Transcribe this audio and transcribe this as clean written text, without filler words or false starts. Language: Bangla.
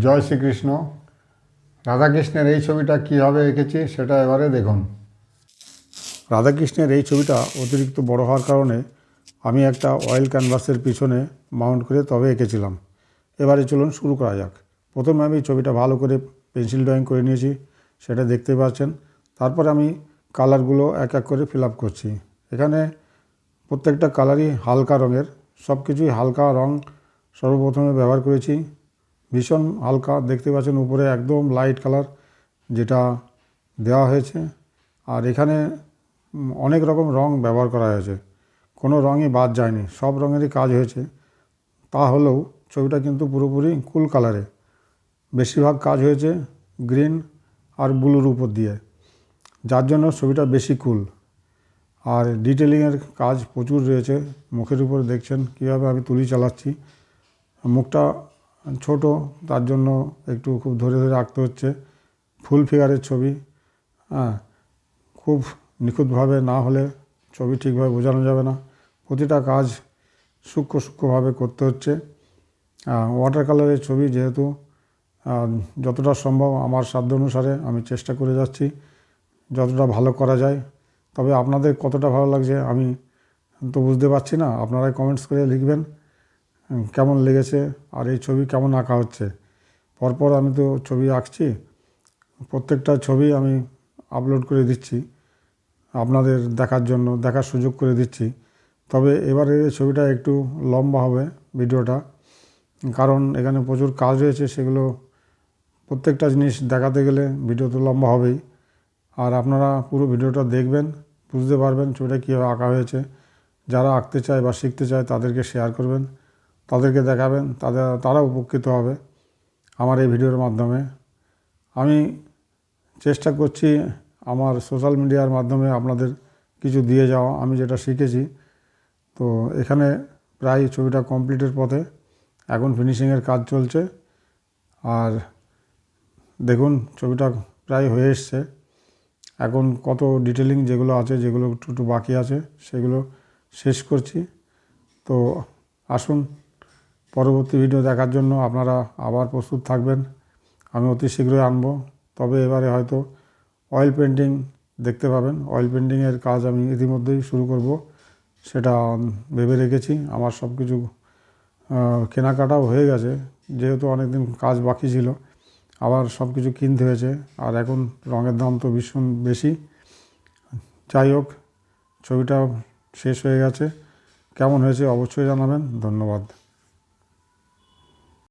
জয় শ্রীকৃষ্ণ। রাধাকৃষ্ণের এই ছবিটা কীভাবে এঁকেছি সেটা এবারে দেখুন। রাধাকৃষ্ণের এই ছবিটা অতিরিক্ত বড় হওয়ার কারণে আমি একটা অয়েল ক্যানভাসের পিছনে মাউন্ট করে তবে এঁকেছিলাম। এবারে চলুন শুরু করা যাক। প্রথমে আমি ছবিটা ভালো করে পেন্সিল ড্রয়িং করে নিয়েছি, সেটা দেখতে পাচ্ছেন। তারপরে আমি কালারগুলো এক এক করে ফিল আপ করছি। এখানে প্রত্যেকটা কালারই হালকা রঙের, সব কিছুই হালকা রং সর্বপ্রথমে ব্যবহার করেছি। ভীষণ হালকা দেখতে পাচ্ছেন, উপরে একদম লাইট কালার যেটা দেওয়া হয়েছে। আর এখানে অনেক রকম রং ব্যবহার করা হয়েছে, কোনো রঙই বাদ যায়নি, সব রঙেরই কাজ হয়েছে। তা হলেও ছবিটা কিন্তু পুরোপুরি কুল কালারে। বেশিরভাগ কাজ হয়েছে গ্রিন আর ব্লুর উপর দিয়ে, যার জন্য ছবিটা বেশি কুল। আর ডিটেলিংয়ের কাজ প্রচুর রয়েছে। মুখের উপর দেখছেন কীভাবে আমি তুলি চালাচ্ছি। মুখটা ছোট, তার জন্য একটু খুব ধরে ধরে আঁকতে হচ্ছে। ফুল ফিগারের ছবি, খুব নিখুঁতভাবে না হলে ছবি ঠিকভাবে বোঝানো যাবে না। প্রতিটা কাজ সূক্ষ্ম সূক্ষ্মভাবে করতে হচ্ছে। ওয়াটার কালারের ছবি যেহেতু যতটা সম্ভব আমার সাধ্য অনুসারে আমি চেষ্টা করে যাচ্ছি যতটা ভালো করা যায়। তবে আপনাদের কতটা ভালো লাগছে আমি তো বুঝতে পারছি না। আপনারাই কমেন্টস করে লিখবেন কেমন লেগেছে আর এই ছবি কেমন আঁকা হচ্ছে। পরপর আমি তো ছবি আঁকছি, প্রত্যেকটা ছবি আমি আপলোড করে দিচ্ছি আপনাদের দেখার জন্য, দেখার সুযোগ করে দিচ্ছি। তবে এবারে ছবিটা একটু লম্বা হবে ভিডিওটা, কারণ এখানে প্রচুর কাজ রয়েছে। সেগুলো প্রত্যেকটা জিনিস দেখাতে গেলে ভিডিও তো লম্বা হবেই। আর আপনারা পুরো ভিডিওটা দেখবেন, বুঝতে পারবেন ছবিটা কীভাবে আঁকা হয়েছে। যারা আঁকতে চায় বা শিখতে চায় তাদেরকে শেয়ার করবেন, তাদেরকে দেখাবেন, তারা উপকৃত হবে আমার এই ভিডিওর মাধ্যমে। আমি চেষ্টা করছি আমার সোশ্যাল মিডিয়ার মাধ্যমে আপনাদের কিছু দিয়ে যাওয়া, আমি যেটা শিখেছি। তো এখানে প্রায় ছবিটা কমপ্লিটের পথে, এখন ফিনিশিংয়ের কাজ চলছে। আর দেখুন ছবিটা প্রায় হয়ে এসছে। এখন কত ডিটেলিং যেগুলো আছে, যেগুলো একটু একটু বাকি আছে, সেগুলো শেষ করছি। তো আসুন পরবর্তী ভিডিও দেখার জন্য আপনারা আবার প্রস্তুত থাকবেন। আমি অতি শীঘ্রই আনবো। তবে এবারে হয়তো অয়েল পেন্টিং দেখতে পাবেন। অয়েল পেন্টিংয়ের কাজ আমি ইতিমধ্যেই শুরু করব, সেটা ভেবে রেখেছি। আমার সব কিছু কেনাকাটাও হয়ে গেছে, যেহেতু অনেক দিন কাজ বাকি ছিল, আবার সব কিছু কিনতে হয়েছে। আর এখন রঙের দাম তো ভীষণ বেশি। যাই হোক, ছবিটা শেষ হয়ে গেছে। কেমন হয়েছে অবশ্যই জানাবেন। ধন্যবাদ।